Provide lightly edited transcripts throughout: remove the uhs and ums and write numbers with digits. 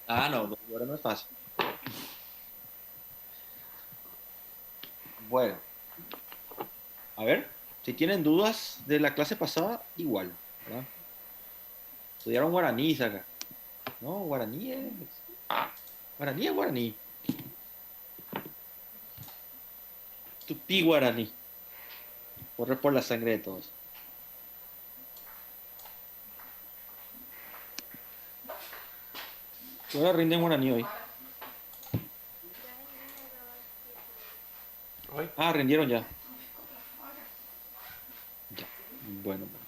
Ah, no, ahora no es fácil. Bueno, a ver, si tienen dudas de la clase pasada, igual, ¿verdad? Estudiaron guaraní acá, ¿no? Guaraní es guaraní. Tupí guaraní. Corre por la sangre de todos. Ahora rinden guaraní hoy. Hoy. Ah, rindieron ya. Ya. Bueno, bueno.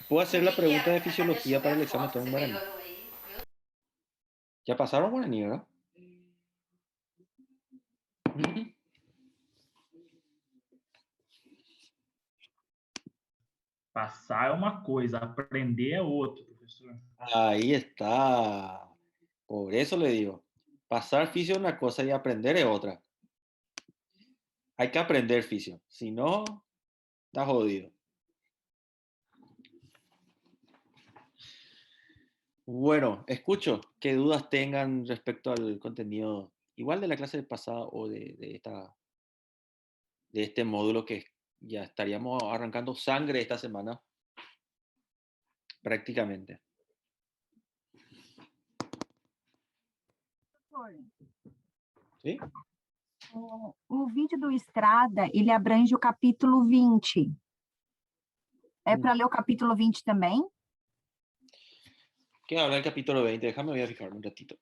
Puedo hacer la pregunta de fisiología para el examen todo en guaraní. Ya pasaron guaraní, ¿verdad? Ujú. Passar é uma coisa, aprender é outro, professor. Ahí está. Por eso le digo. Pasar fisio es una cosa y aprender es otra. Hay que aprender fisio. Si no, está jodido. Bueno, escucho qué dudas tengan respecto al contenido, igual de la clase pasada o de este módulo que ya estaríamos arrancando sangre esta semana, prácticamente. ¿Sí? O vídeo do Estrada, ele abrange o capítulo 20. É para ler o capítulo 20 também? ¿Qué habla el capítulo 20? Déjame, voy a fijar un ratito.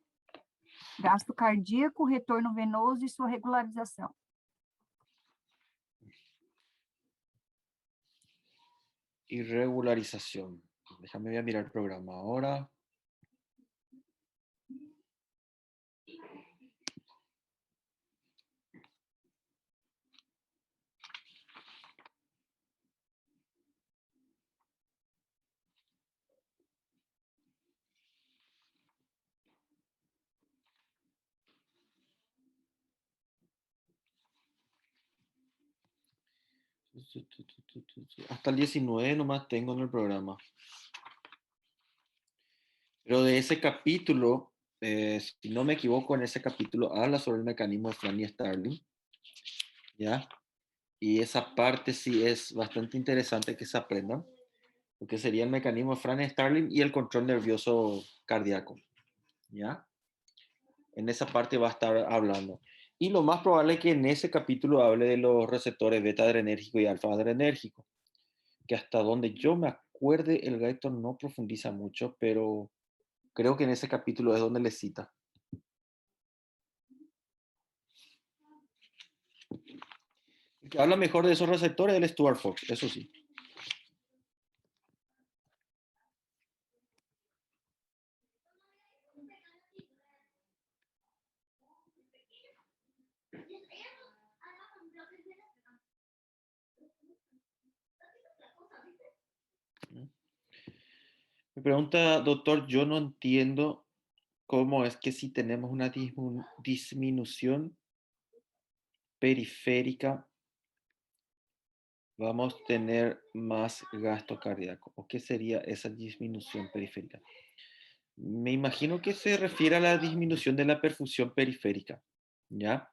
Gasto cardíaco, retorno venoso e sua regularização. Irregularización. Déjame, voy a mirar el programa ahora. Hasta el 19 nomás tengo en el programa. Pero de ese capítulo, si no me equivoco, en ese capítulo habla sobre el mecanismo de Franny Starling, ¿ya? Y esa parte sí es bastante interesante que se aprendan, porque sería el mecanismo de Franny Starling y el control nervioso cardíaco, ¿ya? En esa parte va a estar hablando. Y lo más probable es que en ese capítulo hable de los receptores beta adrenérgico y alfa adrenérgico, que hasta donde yo me acuerde, el Gator no profundiza mucho, pero creo que en ese capítulo es donde le cita. El que habla mejor de esos receptores es el Stuart Fox, eso sí. Me pregunta, doctor, yo no entiendo cómo es que si tenemos una disminución periférica vamos a tener más gasto cardíaco. ¿O qué sería esa disminución periférica? Me imagino que se refiere a la disminución de la perfusión periférica, ¿ya?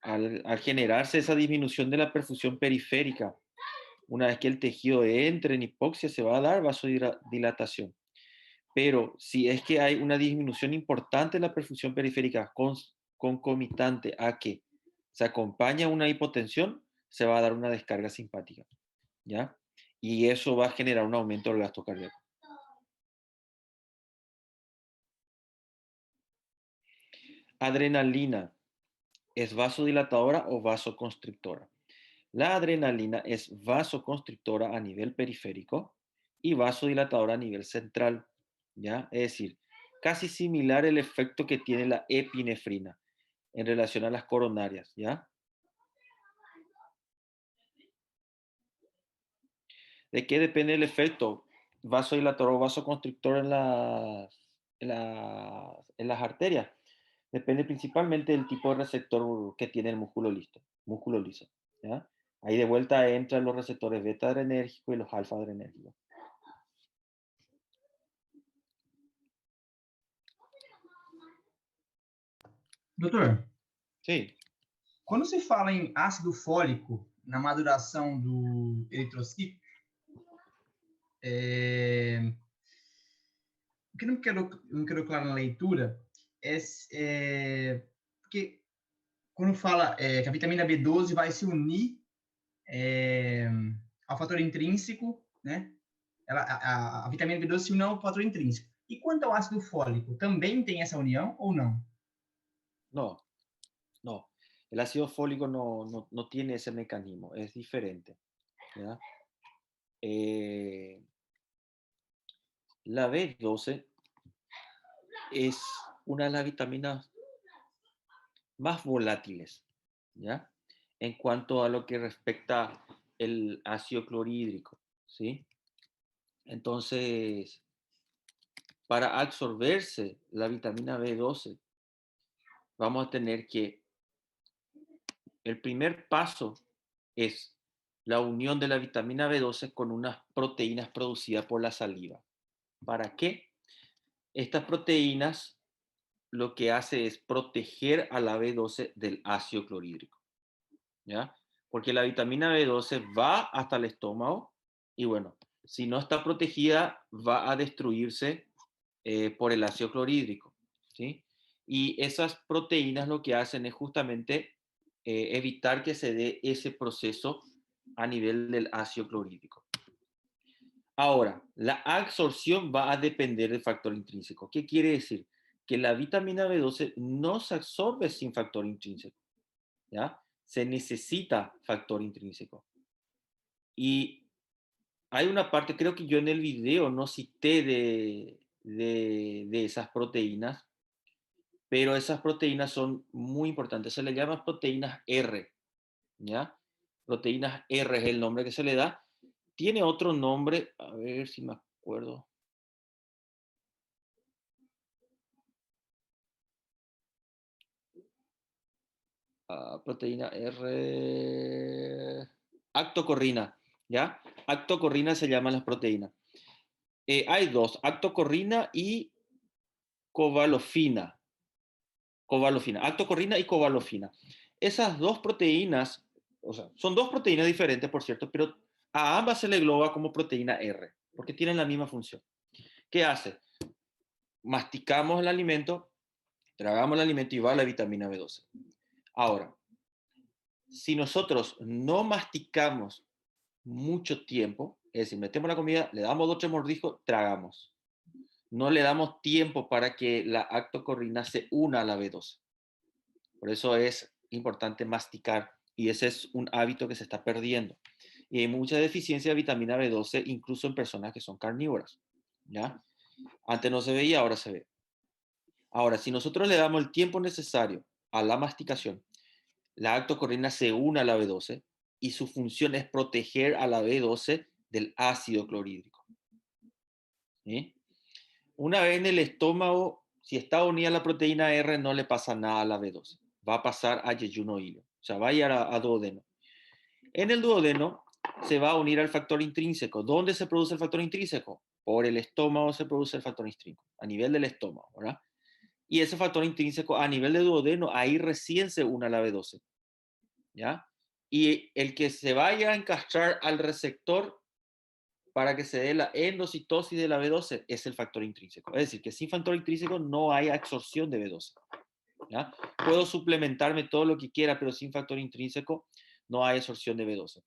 Al generarse esa disminución de la perfusión periférica, una vez que el tejido entre en hipoxia, se va a dar vasodilatación. Pero si es que hay una disminución importante de la perfusión periférica concomitante a que se acompaña una hipotensión, se va a dar una descarga simpática, ¿ya? Y eso va a generar un aumento del gasto cardíaco. Adrenalina, ¿es vasodilatadora o vasoconstrictora? La adrenalina es vasoconstrictora a nivel periférico y vasodilatadora a nivel central, ¿ya? Es decir, casi similar el efecto que tiene la epinefrina en relación a las coronarias, ¿ya? ¿De qué depende el efecto vasodilatador o vasoconstrictor en las arterias? Depende principalmente del tipo de receptor que tiene el músculo liso, ¿ya? Ahí de vuelta entran los receptores beta adrenérgicos y los alfa adrenérgicos. Doutor, Sí. quando se fala em ácido fólico na maduração do eritrocito, o que não quedou claro na leitura porque quando fala que a vitamina B12 vai se unir ao fator intrínseco, né? A vitamina B12 se une ao fator intrínseco. E quanto ao ácido fólico, também tem essa união ou não? No, no. El ácido fólico no tiene ese mecanismo, es diferente. ¿Ya? La B12 es una de las vitaminas más volátiles, ¿ya? En cuanto a lo que respecta el ácido clorhídrico, ¿sí? Entonces, para absorberse la vitamina B12, vamos a tener que, el primer paso es la unión de la vitamina B12 con unas proteínas producidas por la saliva. ¿Para qué? Estas proteínas lo que hace es proteger a la B12 del ácido clorhídrico, ¿ya? Porque la vitamina B12 va hasta el estómago y bueno, si no está protegida, va a destruirse por el ácido clorhídrico, ¿sí? Y esas proteínas lo que hacen es justamente evitar que se dé ese proceso a nivel del ácido clorhídrico. Ahora, la absorción va a depender del factor intrínseco. ¿Qué quiere decir? Que la vitamina B12 no se absorbe sin factor intrínseco, ¿ya? Se necesita factor intrínseco. Y hay una parte, creo que yo en el video no cité de esas proteínas, pero esas proteínas son muy importantes. Se les llama proteínas R, ¿ya? Proteínas R es el nombre que se le da. Tiene otro nombre, a ver si me acuerdo. Proteína R, actocorrina, ¿ya? Actocorrina se llaman las proteínas. Hay dos, actocorrina y covalofina. Actocorrina y covalofina. Esas dos proteínas, o sea, son dos proteínas diferentes, por cierto, pero a ambas se le engloba como proteína R, porque tienen la misma función. ¿Qué hace? Masticamos el alimento, tragamos el alimento y va la vitamina B12. Ahora, si nosotros no masticamos mucho tiempo, es decir, metemos la comida, le damos 2 o 3 mordiscos, tragamos. No le damos tiempo para que la actocorrina se una a la B12. Por eso es importante masticar y ese es un hábito que se está perdiendo. Y hay mucha deficiencia de vitamina B12 incluso en personas que son carnívoras, ¿ya? Antes no se veía, ahora se ve. Ahora, si nosotros le damos el tiempo necesario a la masticación, la actocorrina se une a la B12 y su función es proteger a la B12 del ácido clorhídrico. ¿Sí? Una vez en el estómago, si está unida a la proteína R, no le pasa nada a la B12. Va a pasar a yeyuno hilo, o sea, va a ir a duodeno. En el duodeno se va a unir al factor intrínseco. ¿Dónde se produce el factor intrínseco? Por el estómago se produce el factor intrínseco, a nivel del estómago, ¿verdad? Y ese factor intrínseco a nivel de duodeno, ahí recién se une a la B12, ¿ya? Y el que se vaya a encastrar al receptor para que se dé la endocitosis de la B12 es el factor intrínseco. Es decir, que sin factor intrínseco no hay absorción de B12, ¿ya? Puedo suplementarme todo lo que quiera, pero sin factor intrínseco no hay absorción de B12.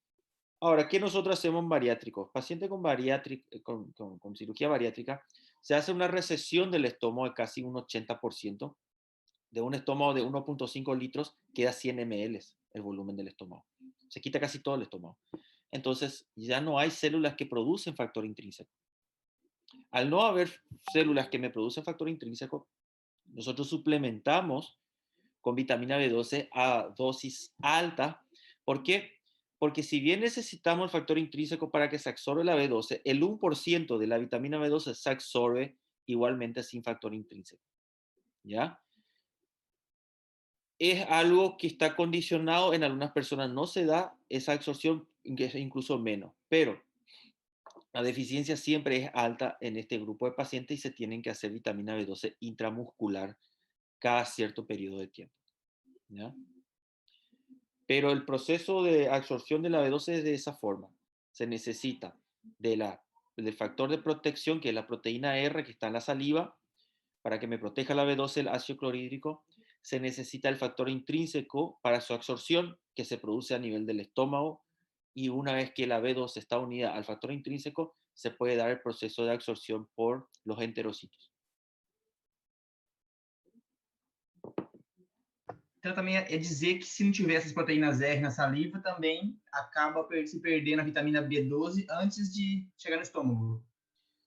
Ahora, ¿qué nosotros hacemos en bariátricos? Paciente con cirugía bariátrica, se hace una recesión del estómago de casi un 80%. De un estómago de 1.5 litros queda 100 ml el volumen del estómago. Se quita casi todo el estómago. Entonces, ya no hay células que producen factor intrínseco. Al no haber células que me producen factor intrínseco, nosotros suplementamos con vitamina B12 a dosis alta. ¿Por qué? Porque si bien necesitamos el factor intrínseco para que se absorbe la B12, el 1% de la vitamina B12 se absorbe igualmente sin factor intrínseco, ¿ya? Es algo que está condicionado, en algunas personas no se da esa absorción, incluso menos, pero la deficiencia siempre es alta en este grupo de pacientes y se tienen que hacer vitamina B12 intramuscular cada cierto periodo de tiempo, ¿ya? Pero el proceso de absorción de la B12 es de esa forma. Se necesita del factor de protección, que es la proteína R que está en la saliva, para que me proteja la B12 el ácido clorhídrico. Se necesita el factor intrínseco para su absorción, que se produce a nivel del estómago. Y una vez que la B12 está unida al factor intrínseco, se puede dar el proceso de absorción por los enterocitos. Então, também é dizer que se não tiver essas proteínas R na saliva, também acaba se perdendo a vitamina B12 antes de chegar no estômago.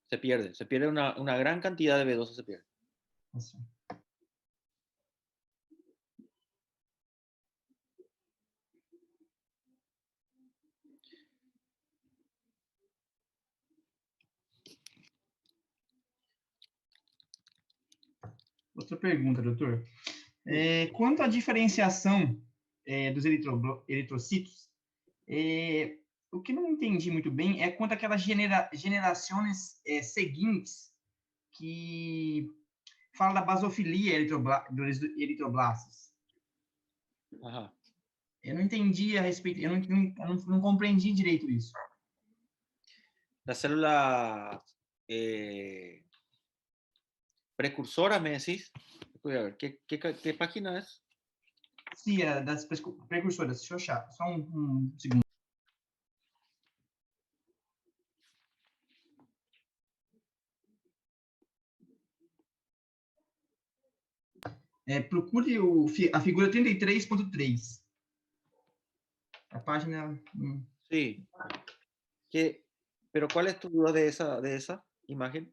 Se pierde una gran cantidad de B12, se pierde. Assim. Outra pergunta, doutor. Quanto à diferenciação dos eritrocitos, o que não entendi muito bem é quanto àquelas gerações seguintes que fala da basofilia dos eritroblastos. Ajá. Eu não entendi a respeito, eu não compreendi direito isso. La célula precursora, me decís. Voy a ver, ¿qué página es? Sim, das precursoras. Deixa eu achar, só um segundo. Procure a figura 33.3. A página... Sí. Pero ¿cuál es tu duda de esa imagen?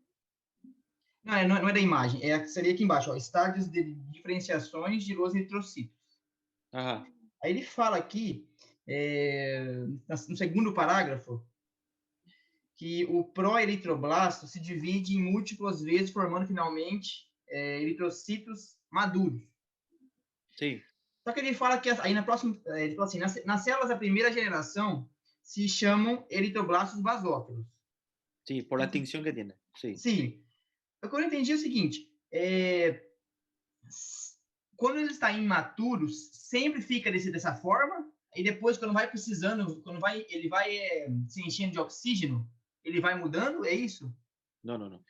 Não é da imagem, seria aqui embaixo, ó, estádios de diferenciações de los eritrocitos. Ajá. Aí ele fala aqui, no segundo parágrafo, que o proeritroblasto se divide em múltiplas vezes, formando finalmente eritrocitos maduros. Sim. Só que ele fala que aí na próxima, ele fala assim, nas células da primeira geração se chamam eritroblastos basófilos. Sim, por la tinción que tiene. Sim. Sim. O que eu entendi é o seguinte, quando ele está imaturos, sempre fica dessa forma, e depois, quando vai precisando, ele vai se enchendo de oxígeno, ele vai mudando, é isso? No.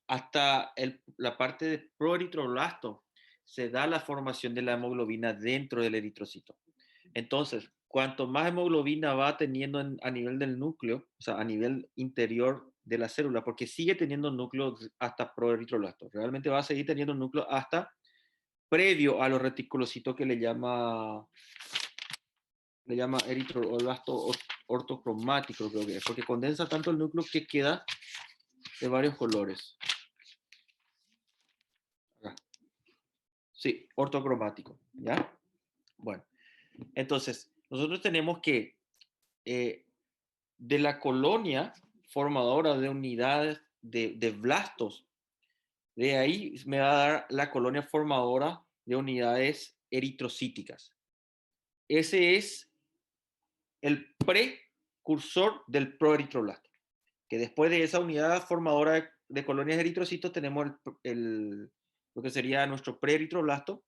Hasta la parte de proeritroblasto se da la formación de la hemoglobina dentro del eritrocito. Entonces, cuanto más hemoglobina va teniendo a nivel del núcleo, o sea, a nivel interior de la célula, porque sigue teniendo núcleo hasta proeritroblasto. Realmente va a seguir teniendo núcleo hasta previo a los reticulocitos que le llama eritroblasto ortocromático, creo que es, porque condensa tanto el núcleo que queda de varios colores. Acá. Sí, ortocromático, ¿ya? Bueno, entonces, nosotros tenemos que de la colonia formadora de unidades de blastos, de ahí me va a dar la colonia formadora de unidades eritrocíticas. Ese es el precursor del proeritroblasto, que después de esa unidad formadora de colonias de eritrocitos tenemos lo que sería nuestro preeritroblasto,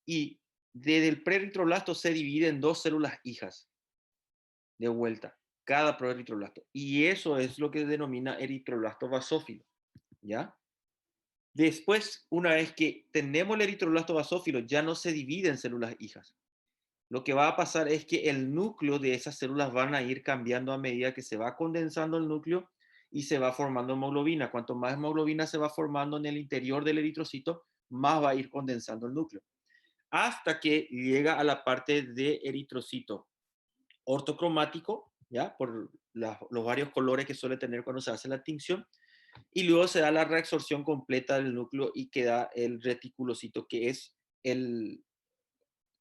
y desde el preeritroblasto se divide en dos células hijas de vuelta, cada proeritroblasto, y eso es lo que denomina eritroblasto basófilo, ¿ya? Después, una vez que tenemos el eritroblasto basófilo, ya no se divide en células hijas. Lo que va a pasar es que el núcleo de esas células van a ir cambiando a medida que se va condensando el núcleo y se va formando hemoglobina. Cuanto más hemoglobina se va formando en el interior del eritrocito, más va a ir condensando el núcleo. Hasta que llega a la parte de eritrocito ortocromático, ¿ya? Por los varios colores que suele tener cuando se hace la tinción. Y luego se da la reabsorción completa del núcleo y queda el reticulocito, que es el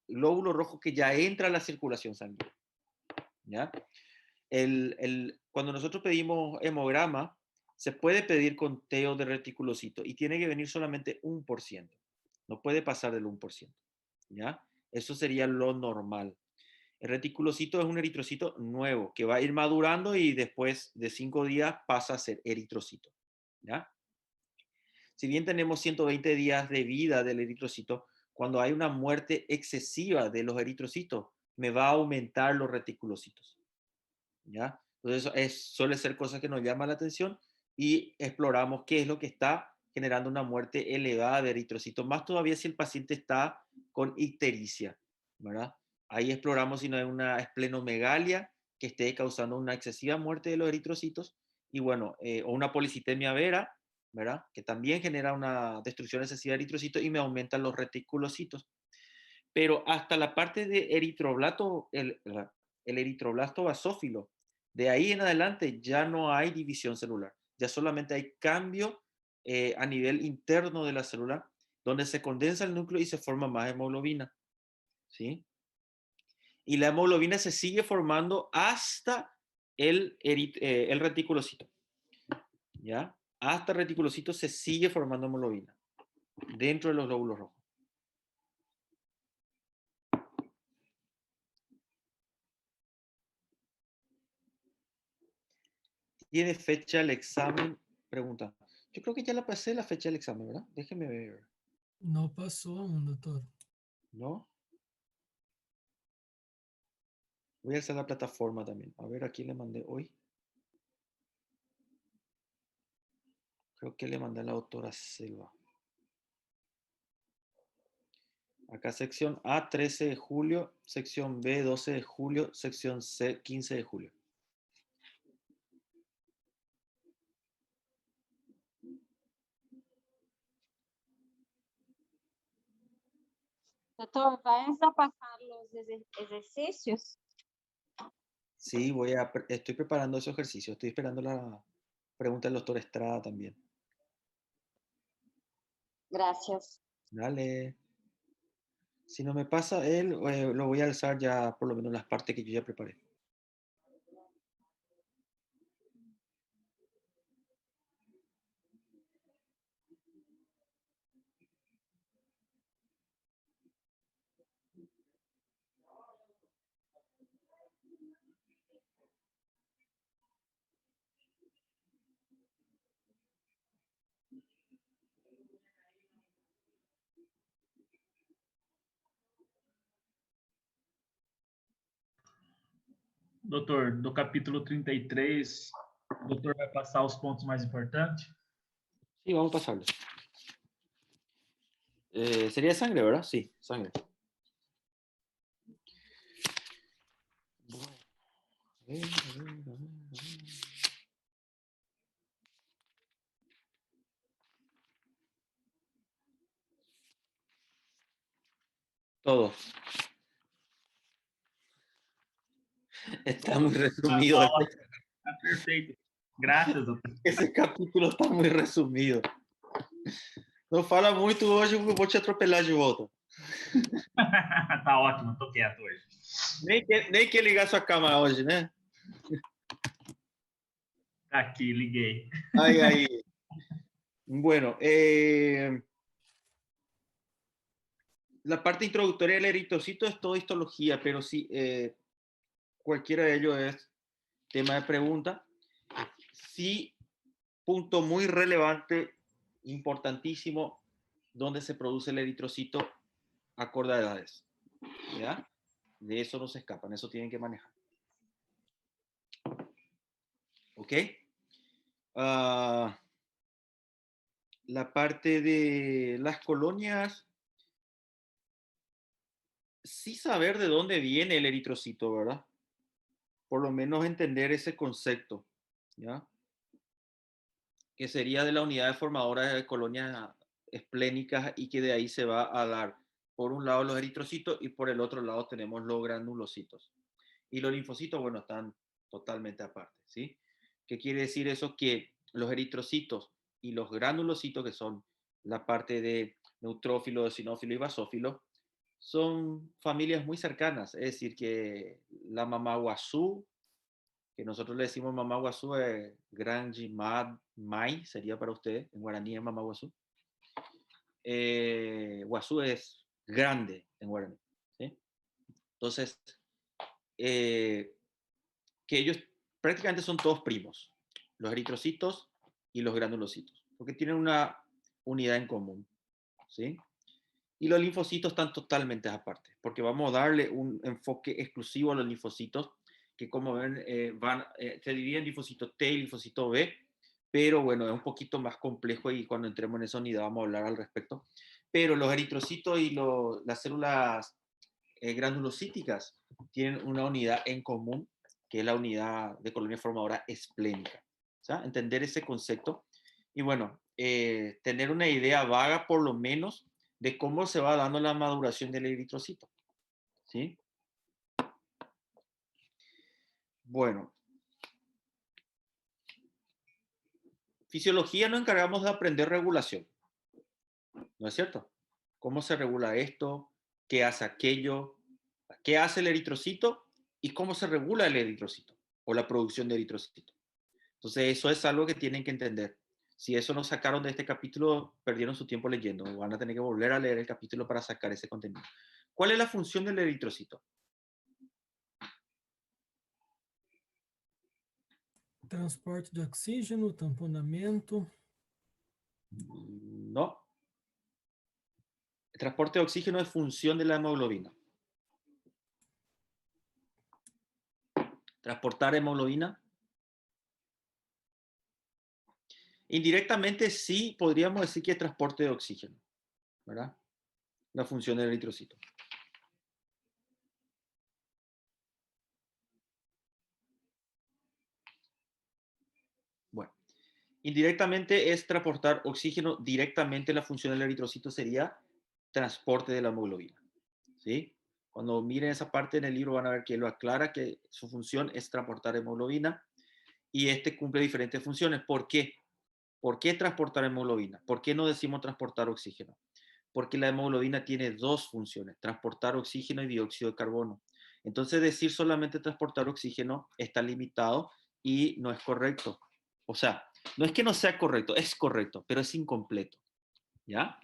glóbulo rojo que ya entra a la circulación sanguínea, ¿ya? Cuando nosotros pedimos hemograma, se puede pedir conteo de reticulocito y tiene que venir solamente 1%. No puede pasar del 1%, ¿ya? Eso sería lo normal. El reticulocito es un eritrocito nuevo que va a ir madurando y después de 5 días pasa a ser eritrocito, ¿ya? Si bien tenemos 120 días de vida del eritrocito, cuando hay una muerte excesiva de los eritrocitos, me va a aumentar los reticulocitos, ¿ya? Entonces, suele ser cosas que nos llaman la atención y exploramos qué es lo que está generando una muerte elevada de eritrocitos, más todavía si el paciente está con ictericia, ¿verdad? Ahí exploramos si no hay una esplenomegalia que esté causando una excesiva muerte de los eritrocitos y bueno, o una policitemia vera, ¿verdad? Que también genera una destrucción excesiva de eritrocitos y me aumentan los reticulocitos. Pero hasta la parte de eritroblasto, el eritroblasto basófilo, de ahí en adelante ya no hay división celular, ya solamente hay cambio a nivel interno de la célula, donde se condensa el núcleo y se forma más hemoglobina, ¿sí? Y la hemoglobina se sigue formando hasta el reticulocito, ¿ya? Hasta el reticulocito se sigue formando hemoglobina dentro de los glóbulos rojos. ¿Tiene fecha el examen? Pregunta. Yo creo que ya la pasé la fecha del examen, ¿verdad? Déjeme ver. No pasó aún, doctor. ¿No? Voy a hacer la plataforma también. A ver, ¿a quién le mandé hoy? Creo que le mandé a la doctora Selva. Acá sección A, 13 de julio. Sección B, 12 de julio. Sección C, 15 de julio. Doutor, ¿vas a pasar los ejercicios? Sí, estoy preparando ese ejercicio. Estoy esperando la pregunta del doctor Estrada también. Gracias. Dale. Si no me pasa él, lo voy a alzar ya por lo menos las partes que yo ya preparé. Doutor, do capítulo 33, o doutor vai passar os pontos mais importantes? Sí, vamos a pasarlo. Sería sangre, ¿verdad? Sí, sangre. Bueno, a ver, a ver, a ver, a ver. Todo. Está muy resumido. Tá perfeito. Graças, doutor. Esse capítulo está muy resumido. Não fala muito hoje, eu vou te atropelar de volta. Tá ótimo, tô quieto hoje. Nem quer ligar sua câmera hoje, né? Tá aqui, liguei. Aí. Bueno, la parte introductoria del eritrocito es toda histología, pero sí, cualquiera de ellos es tema de pregunta. Sí, punto muy relevante, importantísimo, donde se produce el eritrocito acorde a edades. ¿Ya? De eso no se escapan, eso tienen que manejar. ¿Ok? La parte de las colonias, sí saber de dónde viene el eritrocito, ¿verdad? Por lo menos entender ese concepto, ¿ya? Que sería de la unidad formadora de colonias esplénicas y que de ahí se va a dar, por un lado los eritrocitos y por el otro lado tenemos los granulocitos. Y los linfocitos, bueno, están totalmente aparte, ¿sí? ¿Qué quiere decir eso? Que los eritrocitos y los granulocitos, que son la parte de neutrófilo, eosinófilo y basófilo, son familias muy cercanas, es decir, que la mamá guazú, que nosotros le decimos mamá guazú, es Granji Mai, sería para ustedes, en guaraní es mamá guazú. Guazú es grande en guaraní, ¿sí? Entonces, que ellos prácticamente son todos primos, los eritrocitos y los granulocitos, porque tienen una unidad en común, ¿sí? Y los linfocitos están totalmente aparte, porque vamos a darle un enfoque exclusivo a los linfocitos, que como ven, se dividen en linfocito T y linfocito B, pero bueno, es un poquito más complejo y cuando entremos en esa unidad vamos a hablar al respecto. Pero los eritrocitos y las células granulocíticas tienen una unidad en común, que es la unidad de colonia formadora esplénica. O sea, entender ese concepto y bueno, tener una idea vaga por lo menos de cómo se va dando la maduración del eritrocito. ¿Sí? Bueno. Fisiología nos encargamos de aprender regulación. ¿No es cierto? ¿Cómo se regula esto? ¿Qué hace aquello? ¿Qué hace el eritrocito? ¿Y cómo se regula el eritrocito? O la producción de eritrocito. Entonces, eso es algo que tienen que entender. Si eso no sacaron de este capítulo, perdieron su tiempo leyendo. Van a tener que volver a leer el capítulo para sacar ese contenido. ¿Cuál es la función del eritrocito? Transporte de oxígeno, tamponamento. No. El transporte de oxígeno es función de la hemoglobina. Transportar hemoglobina. Indirectamente sí podríamos decir que es transporte de oxígeno, ¿verdad? La función del eritrocito. Bueno, indirectamente es transportar oxígeno, directamente la función del eritrocito sería transporte de la hemoglobina, ¿sí? Cuando miren esa parte en el libro van a ver que lo aclara que su función es transportar hemoglobina y este cumple diferentes funciones. ¿Por qué? ¿Por qué transportar hemoglobina? ¿Por qué no decimos transportar oxígeno? Porque la hemoglobina tiene dos funciones, transportar oxígeno y dióxido de carbono. Entonces decir solamente transportar oxígeno está limitado y no es correcto. O sea, no es que no sea correcto, es correcto, pero es incompleto. ¿Ya?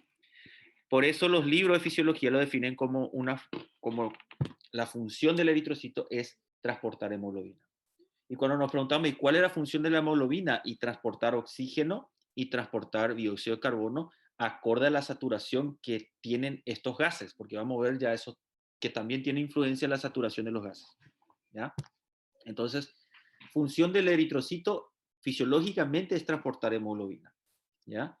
Por eso los libros de fisiología lo definen como la función del eritrocito es transportar hemoglobina. Y cuando nos preguntamos, ¿y cuál es la función de la hemoglobina? Y transportar oxígeno y transportar dióxido de carbono acorde a la saturación que tienen estos gases, porque vamos a ver ya eso que también tiene influencia en la saturación de los gases. ¿Ya? Entonces, función del eritrocito fisiológicamente es transportar hemoglobina. ¿Ya?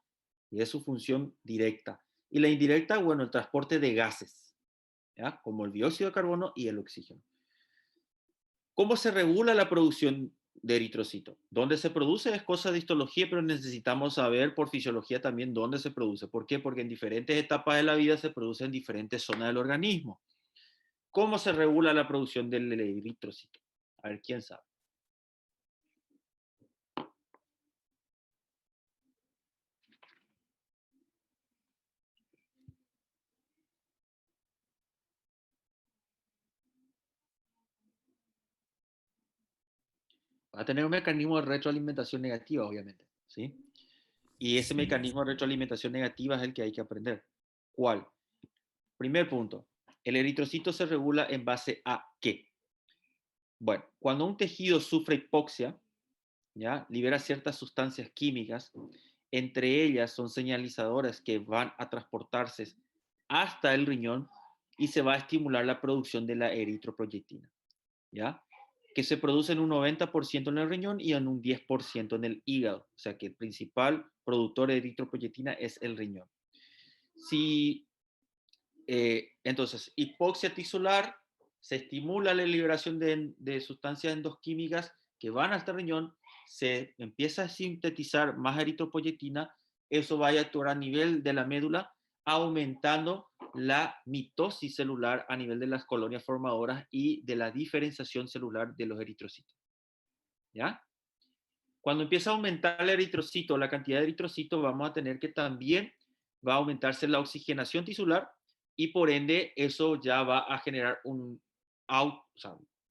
Y es su función directa. Y la indirecta, bueno, el transporte de gases, ¿ya? Como el dióxido de carbono y el oxígeno. ¿Cómo se regula la producción de eritrocito? ¿Dónde se produce? Es cosa de histología, pero necesitamos saber por fisiología también dónde se produce. ¿Por qué? Porque en diferentes etapas de la vida se produce en diferentes zonas del organismo. ¿Cómo se regula la producción del eritrocito? A ver, ¿quién sabe? Va a tener un mecanismo de retroalimentación negativa, obviamente, ¿sí? Y ese mecanismo de retroalimentación negativa es el que hay que aprender. ¿Cuál? Primer punto. El eritrocito se regula en base a ¿qué? Bueno, cuando un tejido sufre hipoxia, ¿ya? Libera ciertas sustancias químicas, entre ellas son señalizadoras que van a transportarse hasta el riñón y se va a estimular la producción de la eritroproyectina, ¿ya? Que se produce en un 90% en el riñón y en un 10% en el hígado. O sea que el principal productor de eritroproyectina es el riñón. Si, entonces, hipoxia tisular, se estimula la liberación de sustancias endoquímicas que van hasta el riñón, se empieza a sintetizar más eritropoyetina, eso va a actuar a nivel de la médula, aumentando la mitosis celular a nivel de las colonias formadoras y de la diferenciación celular de los eritrocitos. ¿Ya? Cuando empieza a aumentar el eritrocito, la cantidad de eritrocitos, vamos a tener que también va a aumentarse la oxigenación tisular y por ende eso ya va a generar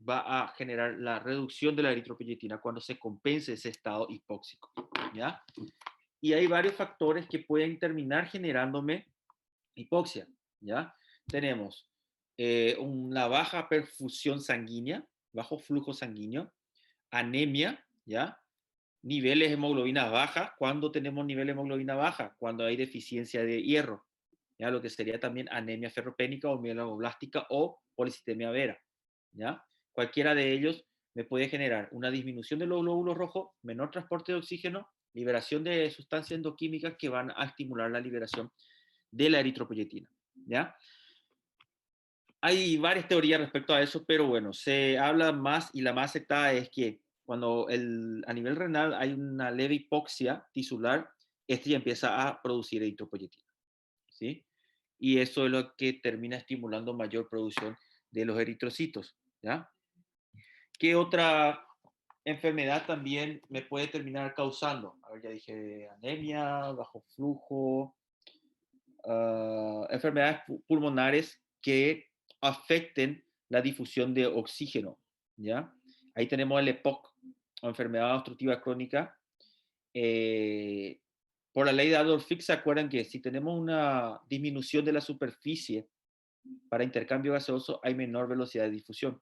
va a generar la reducción de la eritropoyetina cuando se compense ese estado hipóxico, ¿ya? Y hay varios factores que pueden terminar generándome hipoxia, ¿ya? Tenemos una baja perfusión sanguínea, bajo flujo sanguíneo, anemia, ¿ya? niveles de hemoglobina baja. ¿Cuándo tenemos niveles de hemoglobina baja? Cuando hay deficiencia de hierro, ¿ya? Lo que sería también anemia ferropénica o mieloblástica o policitemia vera, ¿ya? Cualquiera de ellos me puede generar una disminución de los glóbulos rojos, menor transporte de oxígeno, liberación de sustancias endoquímicas que van a estimular la liberación de la eritropoyetina, ¿ya? Hay varias teorías respecto a eso, pero bueno, se habla más y la más aceptada es que cuando a nivel renal hay una leve hipoxia tisular, este ya empieza a producir eritropoyetina, ¿sí? Y eso es lo que termina estimulando mayor producción de los eritrocitos, ¿ya? ¿Qué otra enfermedad también me puede terminar causando? A ver, ya dije anemia, bajo flujo, enfermedades pulmonares que afecten la difusión de oxígeno, ¿ya? Ahí tenemos el EPOC, o enfermedad obstructiva crónica. Por la ley de Adolf Fick, ¿se acuerdan que si tenemos una disminución de la superficie para intercambio gaseoso, hay menor velocidad de difusión?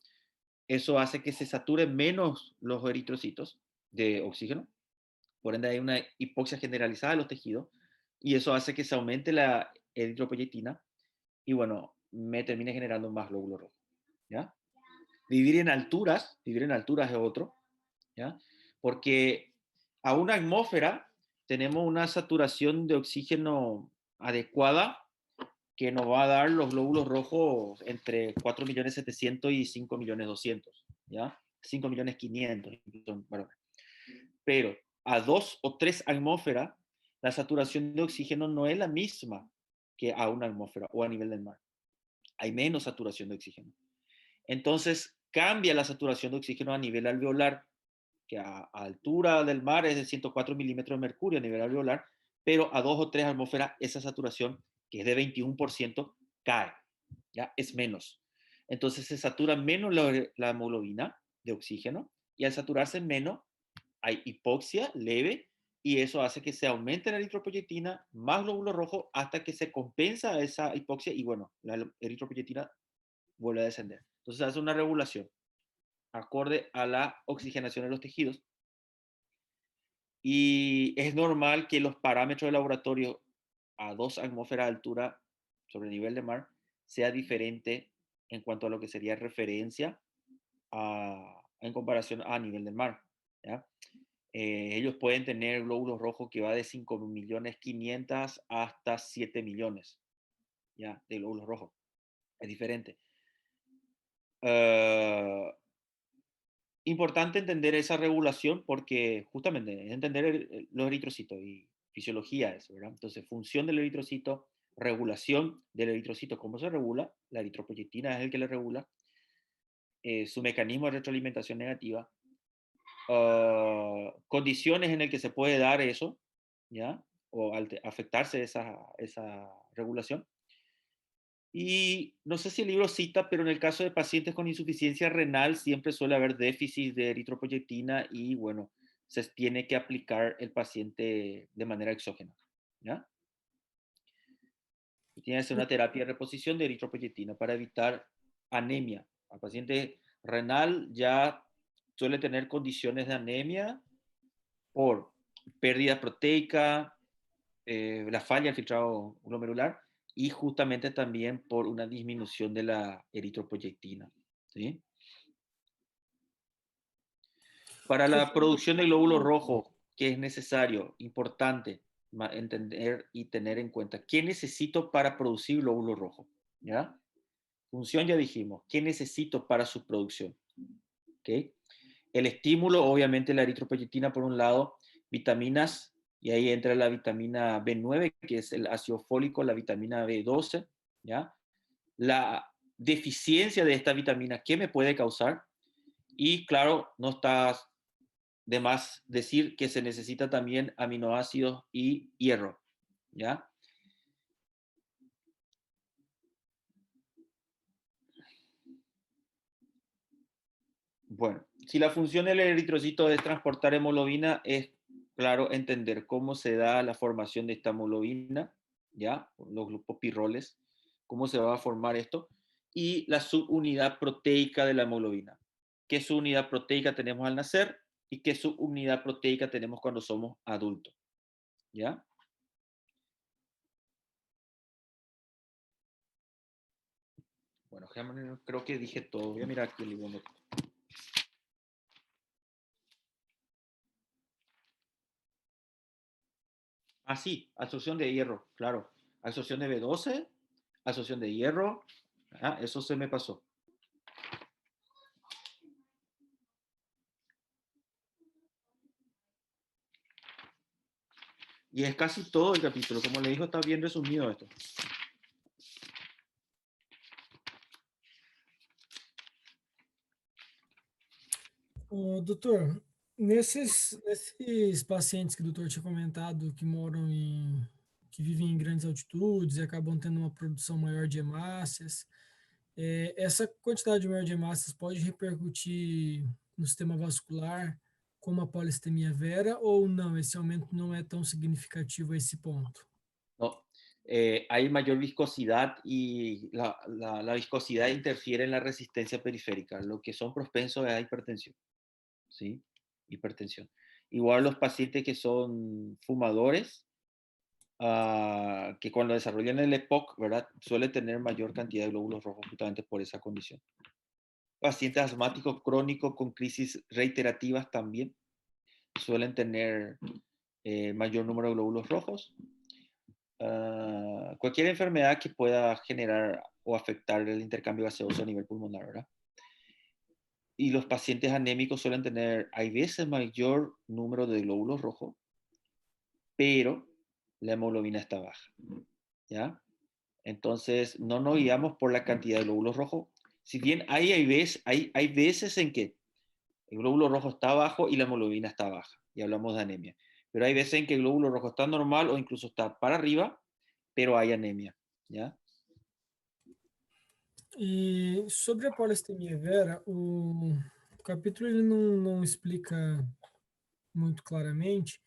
Eso hace que se saturen menos los eritrocitos de oxígeno, por ende hay una hipoxia generalizada de los tejidos, y eso hace que se aumente la eritropoyetina, y bueno, me termine generando más glóbulos rojos, ¿ya? Vivir en alturas es otro, ¿ya? Porque a una atmósfera tenemos una saturación de oxígeno adecuada que nos va a dar los glóbulos rojos entre 4.700.000 y 5.200.000, ¿ya? 5.500.000, bueno. Pero a 2 o 3 atmósferas, la saturación de oxígeno no es la misma que a una atmósfera o a nivel del mar. Hay menos saturación de oxígeno. Entonces, cambia la saturación de oxígeno a nivel alveolar, que a altura del mar es de 104 milímetros de mercurio a nivel alveolar, pero a 2 o 3 atmósferas esa saturación, que es de 21%, cae, ¿ya? Es menos. Entonces se satura menos la hemoglobina de oxígeno, y al saturarse menos hay hipoxia leve, y eso hace que se aumente la eritropoyetina más glóbulo rojo hasta que se compensa esa hipoxia y bueno, la eritropoyetina vuelve a descender. Entonces hace una regulación acorde a la oxigenación de los tejidos, y es normal que los parámetros de laboratorio a 2 atmósferas de altura sobre el nivel de mar sea diferente en cuanto a lo que sería referencia en comparación a nivel del mar, ¿ya? Ellos pueden tener glóbulos rojos que va de 5.500.000 hasta 7 millones, ¿ya? De glóbulos rojos. Es diferente. Importante entender esa regulación porque justamente es entender los eritrocitos y fisiología de eso, ¿verdad? Entonces, función del eritrocito, regulación del eritrocito, ¿cómo se regula? La eritropoyetina es el que le regula. Su mecanismo de retroalimentación negativa, condiciones en las que se puede dar eso, ¿ya? O afectarse esa regulación. Y no sé si el libro cita, pero en el caso de pacientes con insuficiencia renal siempre suele haber déficit de eritropoyetina y bueno, se tiene que aplicar el paciente de manera exógena, ¿ya? Y tiene que ser una terapia de reposición de eritropoyetina para evitar anemia. El paciente renal ya suele tener condiciones de anemia por pérdida proteica, la falla del filtrado glomerular, y justamente también por una disminución de la eritropoyetina, ¿sí? Para la producción de glóbulos rojos, ¿qué es necesario? Importante entender y tener en cuenta. ¿Qué necesito para producir glóbulos rojos? ¿Ya? Función ya dijimos. ¿Qué necesito para su producción? ¿Okay? El estímulo, obviamente la eritropoyetina por un lado, vitaminas, y ahí entra la vitamina B9, que es el ácido fólico, la vitamina B12, ¿ya? La deficiencia de esta vitamina, ¿qué me puede causar? Y claro, no está de más decir que se necesita también aminoácidos y hierro, ¿ya? Bueno, si la función del eritrocito es transportar hemoglobina, es claro entender cómo se da la formación de esta hemoglobina, ¿ya? Los glupopirroles, cómo se va a formar esto, y la subunidad proteica de la hemoglobina. ¿Qué subunidad proteica tenemos al nacer? y qué subunidad proteica tenemos cuando somos adultos. ¿Ya? Bueno, creo que dije todo. Voy a mirar aquí el libro. Ah, sí, absorción de hierro, claro. Absorción de B12, absorción de hierro. Ah, eso se me pasó. Y es casi todo el capítulo. Como le dijo, está bien resumido esto. Doutor, nesses pacientes que o doutor tinha comentado que moram que vivem em grandes altitudes e acabam tendo uma produção maior de hemácias, essa quantidade maior de hemácias pode repercutir no sistema vascular como a polissemia vera ou não? Esse aumento não é tão significativo a esse ponto? No, hay mayor viscosidad y la viscosidad interfiere en la resistencia periférica, lo que son propensos a hipertensión. ¿Sí? Hipertensión. Igual los pacientes que son fumadores, que cuando desarrollan el EPOC, ¿verdad? Suele tener mayor cantidad de glóbulos rojos justamente por esa condición. Pacientes asmáticos crónicos con crisis reiterativas también suelen tener mayor número de glóbulos rojos. Cualquier enfermedad que pueda generar o afectar el intercambio gaseoso a nivel pulmonar, ¿verdad? Y los pacientes anémicos suelen tener, hay veces, mayor número de glóbulos rojos, pero la hemoglobina está baja, ¿ya? Entonces, no nos guiamos por la cantidad de glóbulos rojos. Si bien hay veces en que el glóbulo rojo está bajo y la hemoglobina está baja, y hablamos de anemia. Pero hay veces en que el glóbulo rojo está normal o incluso está para arriba, pero hay anemia, ¿ya? E sobre a polissemia vera, o capítulo ele não explica muito claramente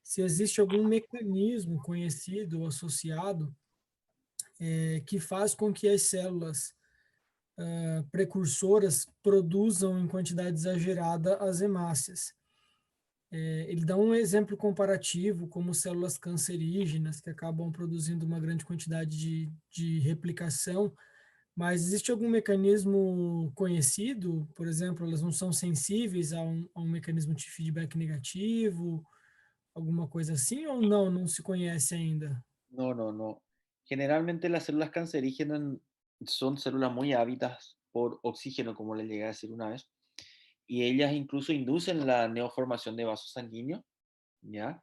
se existe algum mecanismo conhecido ou associado que faz com que as células precursoras produzam em quantidade exagerada as hemácias. Ele dá um exemplo comparativo, como células cancerígenas, que acabam produzindo uma grande quantidade de replicação, mas existe algum mecanismo conhecido? Por exemplo, elas não são sensíveis a um mecanismo de feedback negativo, alguma coisa assim, ou não, não se conhece ainda? No, no, no. Generalmente las células cancerígenas son células muy ávidas por oxígeno, como le llegué a decir una vez, y ellas incluso inducen la neoformación de vasos sanguíneos, ¿ya?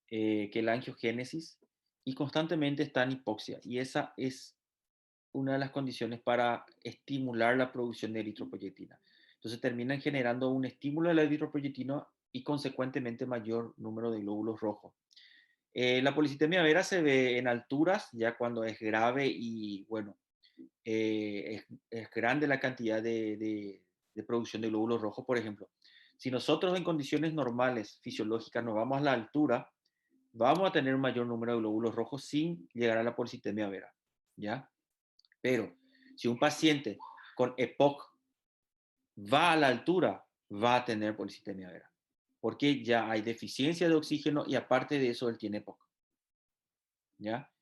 Que la angiogénesis, y constantemente está en hipoxia, y esa es una de las condiciones para estimular la producción de eritropoyetina. Entonces terminan generando un estímulo de la eritropoyetina y consecuentemente mayor número de glóbulos rojos. La policitemia vera se ve en alturas, ya cuando es grave y, bueno, es grande la cantidad de producción de glóbulos rojos, por ejemplo. Si nosotros en condiciones normales, fisiológicas, nos vamos a la altura, vamos a tener un mayor número de glóbulos rojos sin llegar a la policitemia vera, ¿ya? Pero si un paciente con EPOC va a la altura, va a tener policitemia vera, porque ya hay deficiencia de oxígeno y aparte de eso él tiene EPOC, ¿ya?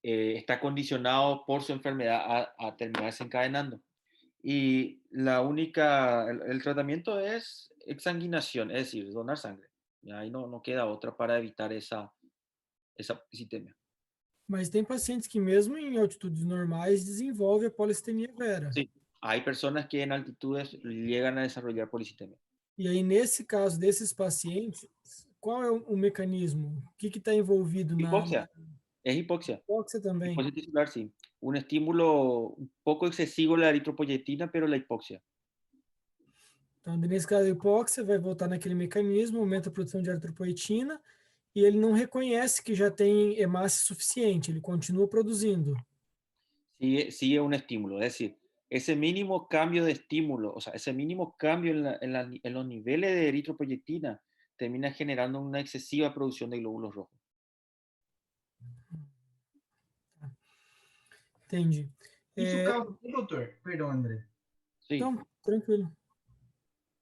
Está condicionado por su enfermedad a terminar desencadenando. Y el tratamiento es exsanguinación, es decir, donar sangre. ¿Ya? Ahí no queda otra para evitar esa policitemia. Mas tem pacientes que mesmo em altitudes normais desenvolvem a polissemia vera. Sí, hay personas que en altitudes llegan a desarrollar policitemia. E aí, nesse caso desses pacientes, qual é o mecanismo? O que está envolvido Hipoxia, es hipoxia. hipóxia também? Hipoxia tisular, sí. Un estímulo un poco excesivo de la eritropoyetina, pero la hipoxia. Então, nesse caso, a hipóxia vai voltar naquele mecanismo, aumenta a produção de eritropoetina, e ele não reconhece que já tem hemácia suficiente, ele continua produzindo. Sigue un estímulo, es decir, ese mínimo cambio de estímulo, o sea, ese mínimo cambio en los niveles de eritropoyetina termina generando una excesiva producción de glóbulos rojos. Entendi. Isso causa o quê, doutor? Perdão, André. Sí. Então, tranquilo.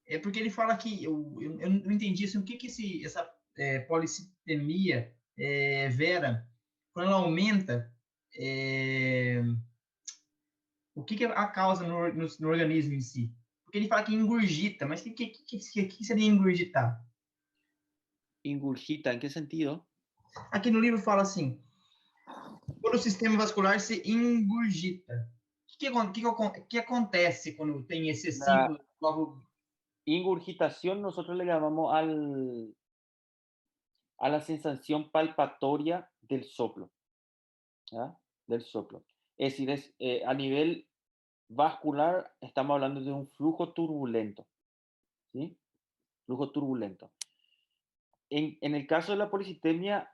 É porque ele fala que eu não entendi assim, o que essa policitemia vera, quando ela aumenta, é, o que é a causa no organismo em si? Porque ele fala que engurgita, mas o que seria engurgitar? Ingurgita, ¿en qué sentido? Aqui no livro fala assim, quando o sistema vascular se engurgita. O que acontece quando tem La excessivo logo. ingurgitación nosotros le llamamos a la sensación palpatoria del soplo, ¿ya? Del soplo. Es decir, a nivel vascular estamos hablando de un flujo turbulento, ¿sí? Flujo turbulento. En el caso de la policitemia,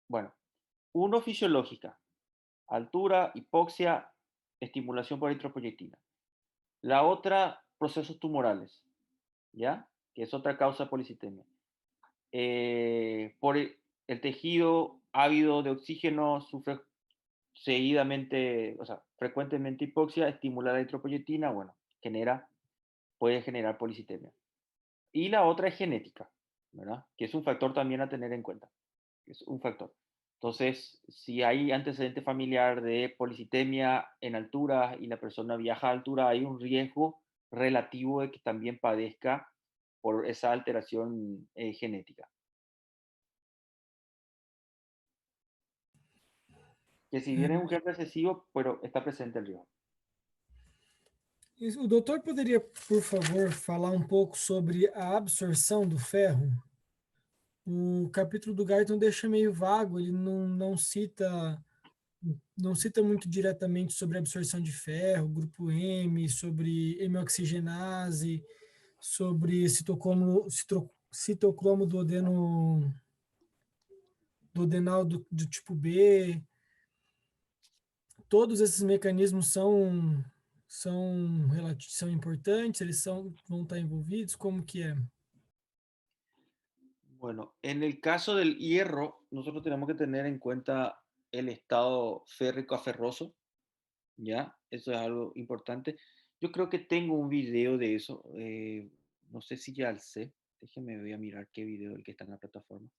bueno, uno fisiológica, altura, hipoxia, estimulación por eritropoyetina. La otra, procesos tumorales, ¿ya? Que es otra causa de policitemia. Por el tejido ávido de oxígeno sufre seguidamente, o sea, frecuentemente hipoxia, estimula la eritropoyetina, bueno, puede generar policitemia. Y la otra es genética, ¿verdad? Que es un factor también a tener en cuenta. Es un factor. Entonces, si hay antecedente familiar de policitemia en altura y la persona viaja a altura, hay un riesgo relativo de que también padezca por esa alteración genética. Que si bien es un gen recesivo, pero está presente el riesgo. O doutor poderia, por favor, falar um pouco sobre a absorção do ferro? O capítulo do Guyton deixa meio vago, ele não cita muito diretamente sobre a absorção de ferro, grupo M, sobre hemioxigenase, sobre citocromo duodenal do tipo B. Todos esses mecanismos são importantes, vão estar envolvidos, como que é? Bueno, en el caso del hierro, nosotros tenemos que tener en cuenta el estado férrico aferroso, ¿ya? Eso es algo importante. Yo creo que tengo un video de eso. No sé si ya alcé. Déjeme, voy a mirar qué video el que está en la plataforma.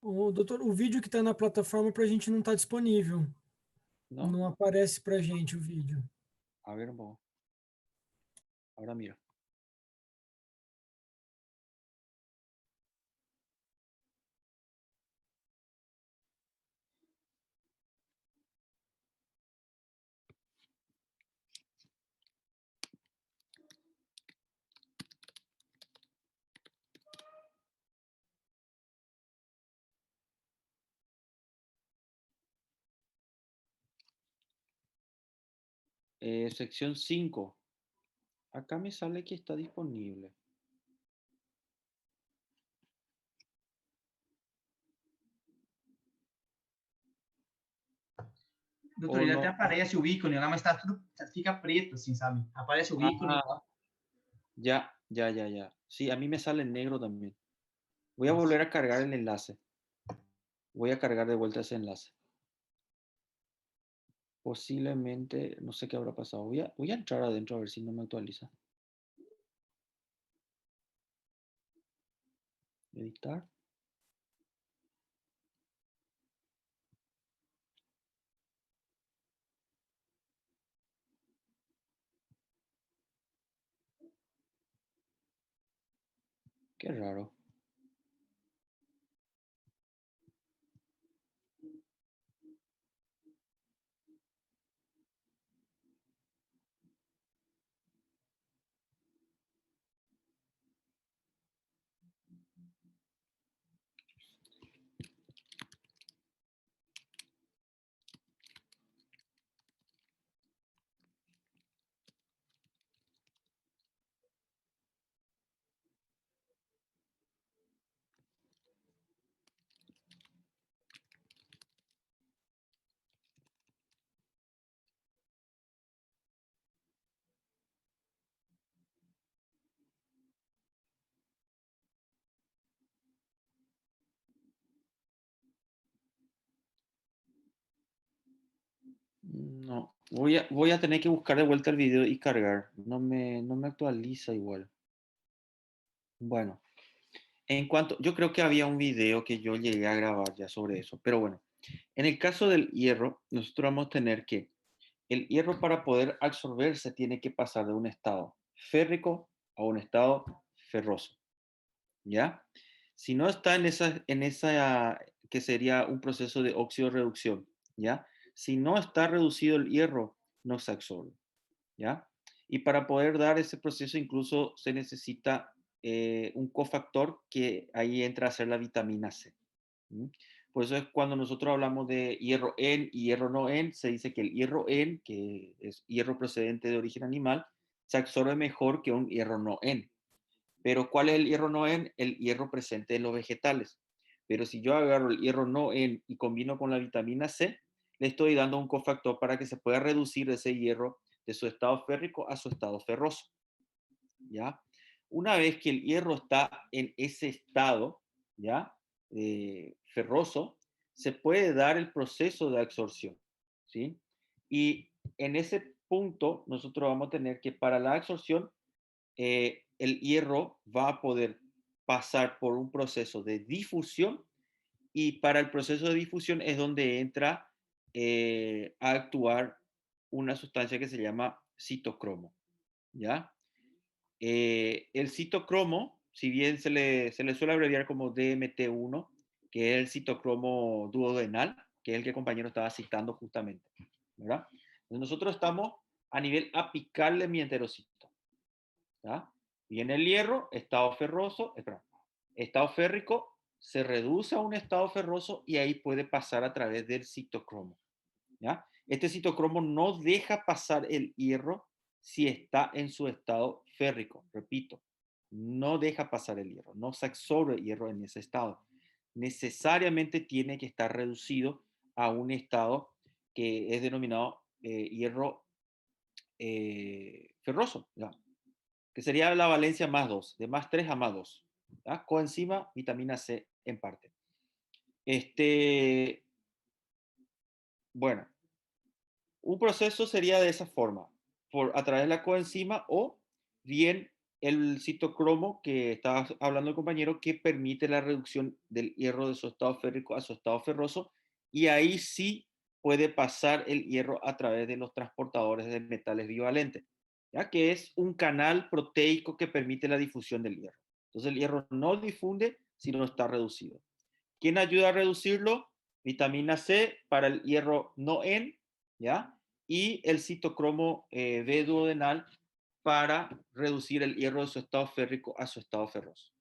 Doutor, o vídeo que está na plataforma para a gente não está disponível. ¿No? Não aparece para a gente o vídeo. A ver un poco. Ahora mira. Sección 5. Acá me sale que está disponible. Doutor, O ele no. até aparece o ícone lá, mas fica preto, assim, sabe? Aparece o ícone lá. Ya, ya, ya, ya. Sí, a mí me sale en negro también. Voy a Nossa. volver a cargar el enlace. Voy a cargar de vuelta ese enlace. Posiblemente, no sé qué habrá pasado. Voy a entrar adentro a ver si no me actualiza. Editar. Qué raro. No, voy a tener que buscar de vuelta el video y cargar. No me actualiza igual. Bueno, yo creo que había un video que yo llegué a grabar ya sobre eso, pero bueno, en el caso del hierro, nosotros vamos a tener que el hierro para poder absorberse tiene que pasar de un estado férrico a un estado ferroso, ¿ya? Si no está en esa que sería un proceso de óxido-reducción, ¿ya? Si no está reducido el hierro, no se absorbe, ¿ya? Y para poder dar ese proceso incluso se necesita un cofactor que ahí entra a ser la vitamina C. ¿Mm? Por eso es cuando nosotros hablamos de hierro en y hierro no en, se dice que el hierro en, que es hierro procedente de origen animal, se absorbe mejor que un hierro no en. Pero ¿cuál es el hierro no en? El hierro presente en los vegetales. Pero si yo agarro el hierro no en y combino con la vitamina C, le estoy dando un cofactor para que se pueda reducir ese hierro de su estado férrico a su estado ferroso. ¿Ya? Una vez que el hierro está en ese estado, ¿ya? Ferroso, se puede dar el proceso de absorción, ¿sí? Y en ese punto, nosotros vamos a tener que para la absorción, el hierro va a poder pasar por un proceso de difusión y para el proceso de difusión es donde entra a actuar una sustancia que se llama citocromo, ¿ya? El citocromo, si bien se le suele abreviar como DMT1, que es el citocromo duodenal, que es el que el compañero estaba citando justamente, ¿verdad? Entonces nosotros estamos a nivel apical de mi enterocito, ¿ya? Viene el hierro, estado ferroso, estado férrico, se reduce a un estado ferroso y ahí puede pasar a través del citocromo, ¿ya? Este citocromo no deja pasar el hierro si está en su estado férrico. Repito, no deja pasar el hierro, no se absorbe el hierro en ese estado. Necesariamente tiene que estar reducido a un estado que es denominado hierro ferroso, ¿ya? Que sería la valencia más 2, de más 3 a más 2. ¿Ya? Coenzima, vitamina C en parte. Bueno, un proceso sería de esa forma, a través de la coenzima o bien el citocromo que estaba hablando el compañero que permite la reducción del hierro de su estado férrico a su estado ferroso y ahí sí puede pasar el hierro a través de los transportadores de metales bivalentes, ya que es un canal proteico que permite la difusión del hierro. Entonces el hierro no difunde si no está reducido. ¿Quién ayuda a reducirlo? Vitamina C para el hierro no en, ¿ya? Y el citocromo B duodenal para reducir el hierro de su estado férrico a su estado ferroso.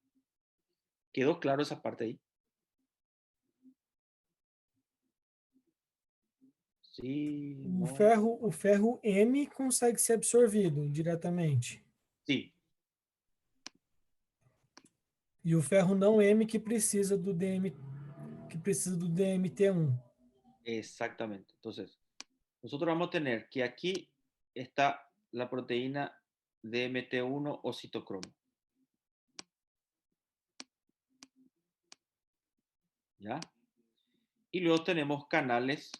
¿Quedó claro esa parte ahí? Sí, no. O ferro M consegue ser absorvido diretamente. Sí, E o ferro não M que precisa do DMT1. exactamente. Entonces, nosotros vamos a tener que aquí está la proteína DMT1 o citocromo. ¿Ya? Y luego tenemos canales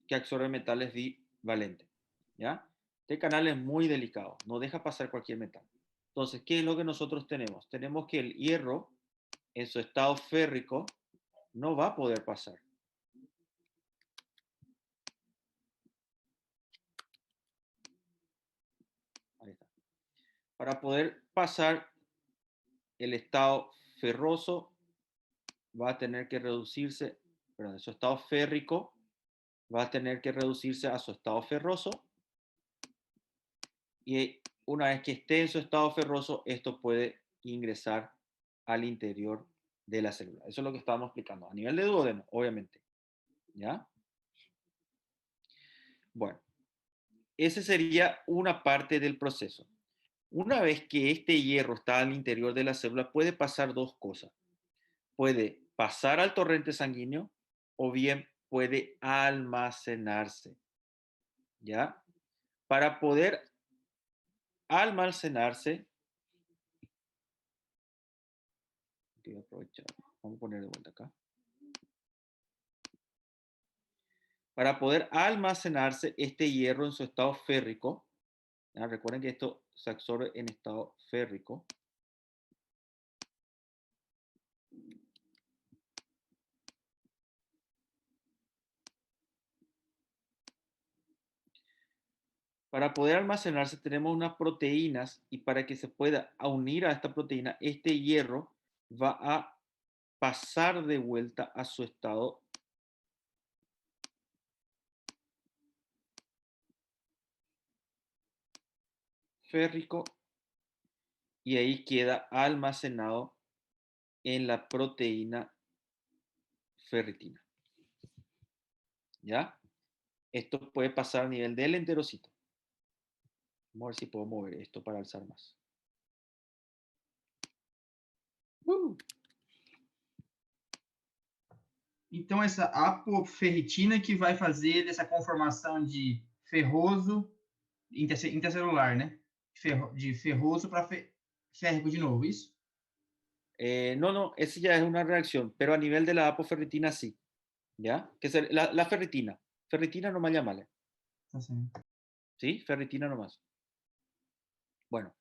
que absorben metales bivalentes, ¿ya? Este canal es muy delicado, no deja pasar cualquier metal. Entonces, ¿qué es lo que nosotros tenemos? Tenemos que el hierro, en su estado férrico, no va a poder pasar. Ahí está. Para poder pasar el estado ferroso, va a tener que reducirse, perdón, su estado férrico, va a tener que reducirse a su estado ferroso y una vez que esté en su estado ferroso, esto puede ingresar al interior de la célula. Eso es lo que estábamos explicando. A nivel de duodeno, obviamente. ¿Ya? Bueno, esa sería una parte del proceso. Una vez que este hierro está al interior de la célula, puede pasar dos cosas. Puede pasar al torrente sanguíneo o bien puede almacenarse. ¿Ya? Para poder almacenarse, voy a aprovechar. Vamos a poner de vuelta acá. Para poder almacenarse este hierro en su estado férrico, ¿ya? Recuerden que esto se absorbe en estado férrico. Para poder almacenarse tenemos unas proteínas y para que se pueda unir a esta proteína, este hierro va a pasar de vuelta a su estado férrico y ahí queda almacenado en la proteína ferritina. ¿Ya? Esto puede pasar a nivel del enterocito. Vamos a ver si puedo mover esto para alzar más. Então, essa apoferritina que vai fazer dessa conformação de ferroso intercelular, né? De ferroso para férrico de novo, isso? No, esa ya es una reacción, pero a nivel de la apoferritina sí. ¿Ya? Que es la ferritina. Ferritina nomás llámale. Tá certo. ¿Sí? Ferritina nomás. Bueno,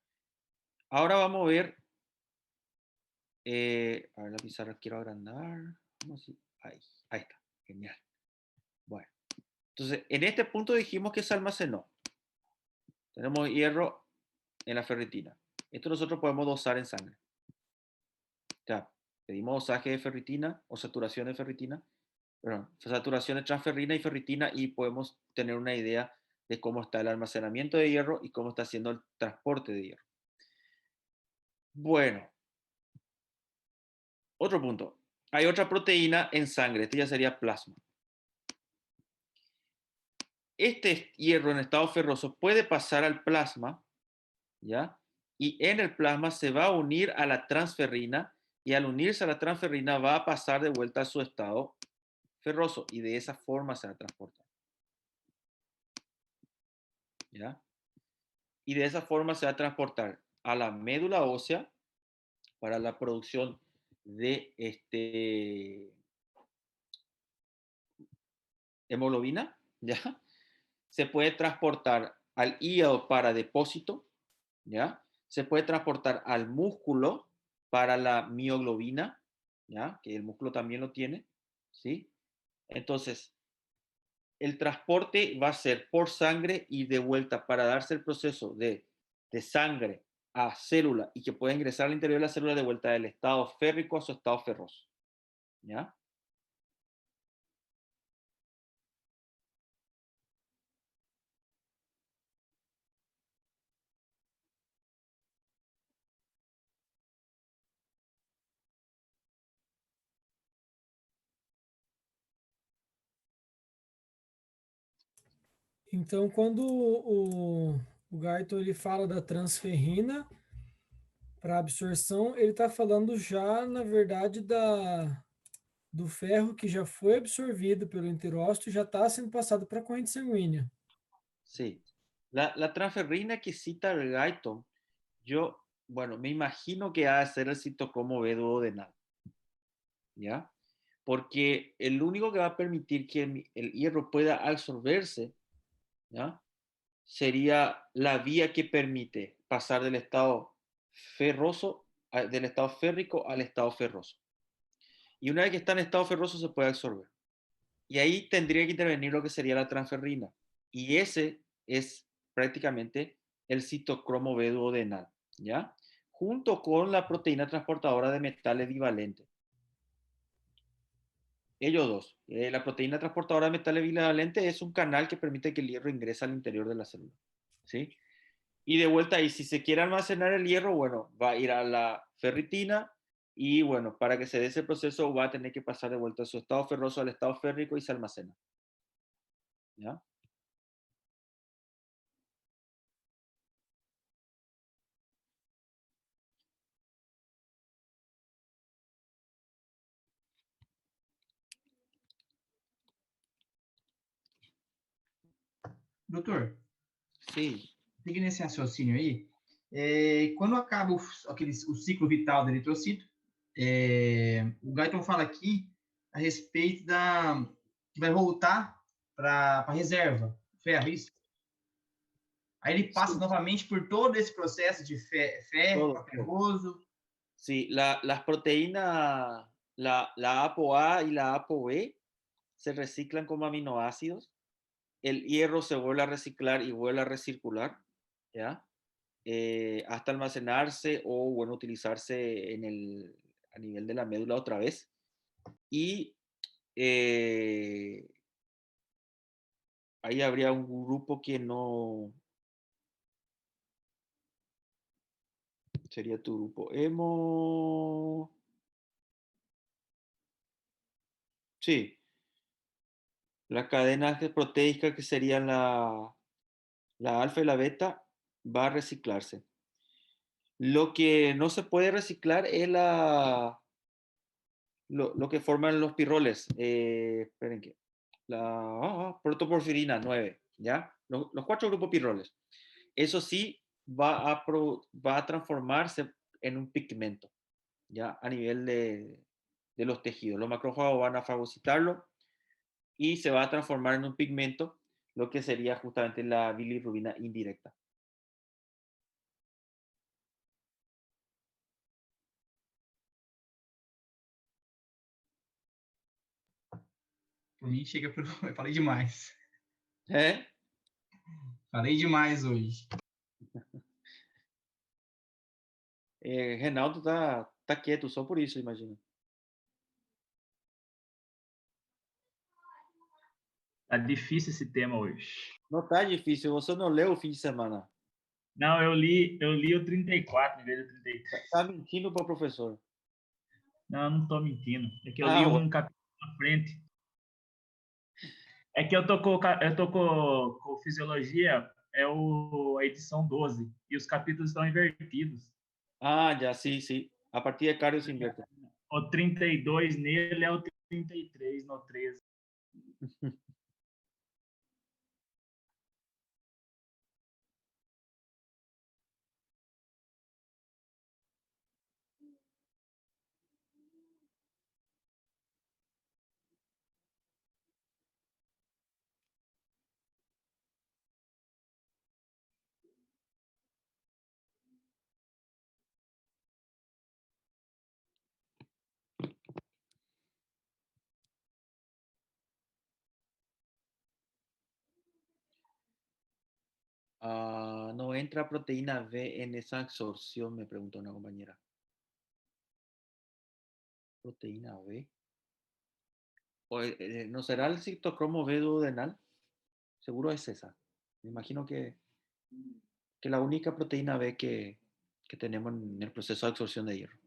ahora vamos a ver. A ver, la pizarra quiero agrandar. Ahí está. Genial. Bueno, entonces en este punto dijimos que se almacenó. Tenemos hierro en la ferritina. Esto nosotros podemos dosar en sangre. Ya, pedimos dosaje de ferritina o saturación de ferritina. Perdón, saturación de transferrina y ferritina y podemos tener una idea de cómo está el almacenamiento de hierro y cómo está haciendo el transporte de hierro. Bueno, otro punto. Hay otra proteína en sangre, este ya sería plasma. Este hierro en estado ferroso puede pasar al plasma, ¿ya? Y en el plasma se va a unir a la transferrina y al unirse a la transferrina va a pasar de vuelta a su estado ferroso y de esa forma se va a transportar. ¿Ya? Y de esa forma se va a transportar a la médula ósea para la producción de hemoglobina, ¿ya? Se puede transportar al hígado para depósito, ¿ya? Se puede transportar al músculo para la mioglobina, ¿ya? Que el músculo también lo tiene, ¿sí? Entonces, el transporte va a ser por sangre y de vuelta para darse el proceso de sangre a célula y que pueda ingresar al interior de la célula de vuelta del estado férrico a su estado ferroso. ¿Ya? Então, quando o Guyton ele fala da transferrina para absorção, ele está falando já, na verdade, do ferro que já foi absorvido pelo enterócito e já está sendo passado para a corrente sanguínea. Sí. La transferrina que cita el Guyton, yo, bueno, me imagino que ha de ser el citocromo B duodenal. ¿Ya? Porque el único que va a permitir que el hierro pueda absorberse, ¿ya? Sería la vía que permite pasar del estado ferroso, del estado férrico al estado ferroso. Y una vez que está en estado ferroso se puede absorber. Y ahí tendría que intervenir lo que sería la transferrina. Y ese es prácticamente el citocromo B duodenal, ¿ya? Junto con la proteína transportadora de metales bivalentes. Ellos dos. La proteína transportadora de metales bivalentes es un canal que permite que el hierro ingrese al interior de la célula, ¿sí? Y de vuelta ahí, si se quiere almacenar el hierro, bueno, va a ir a la ferritina y bueno, para que se dé ese proceso va a tener que pasar de vuelta a su estado ferroso al estado férrico y se almacena. ¿Ya? Doutor, Sí. seguindo esse raciocínio aí, quando acaba o ciclo vital do eritrocito, O Guyton fala aqui a respeito da que vai voltar para a reserva, ferro, isso. Aí ele passa Sí, novamente por todo esse processo de ferro todo, para todo. ferroso. Sí, las proteínas, la ApoA y la ApoB se reciclan como aminoácidos. El hierro se vuelve a reciclar y vuelve a recircular, ¿ya? Hasta almacenarse o, bueno, utilizarse a nivel de la médula otra vez. Y ahí habría un grupo que no sería tu grupo hemo. Sí, las cadenas proteicas que serían la alfa y la beta va a reciclarse. Lo que no se puede reciclar es lo que forman los pirroles. Esperen que. La protoporfirina 9, ¿ya? Los 4 grupos pirroles. Eso sí va a transformarse en un pigmento, ¿ya? A nivel de los tejidos. Los macrófagos van a fagocitarlo y se va a transformar en un pigmento, lo que sería justamente la bilirrubina indirecta. Por mim, chega pro... Eu falei demais. ¿Eh? Falei demais hoje. Reinaldo tá quieto só por isso, imagino. Tá difícil esse tema hoje. Não tá difícil, você não leu o fim de semana. Não, eu li o 34 em vez do 33. Tá mentindo para o professor. Não, não tô mentindo. É que eu li um capítulo na frente. É que eu tô com fisiologia, a edição 12, e os capítulos estão invertidos. Ah, já, sim, sim. A partir de cardio se inverte. O 32 nele é o 33 no 13. No entra proteína B en esa absorción, me preguntó una compañera. Proteína B. ¿No será el citocromo B duodenal? Seguro es esa. Me imagino que la única proteína B que tenemos en el proceso de absorción de hierro.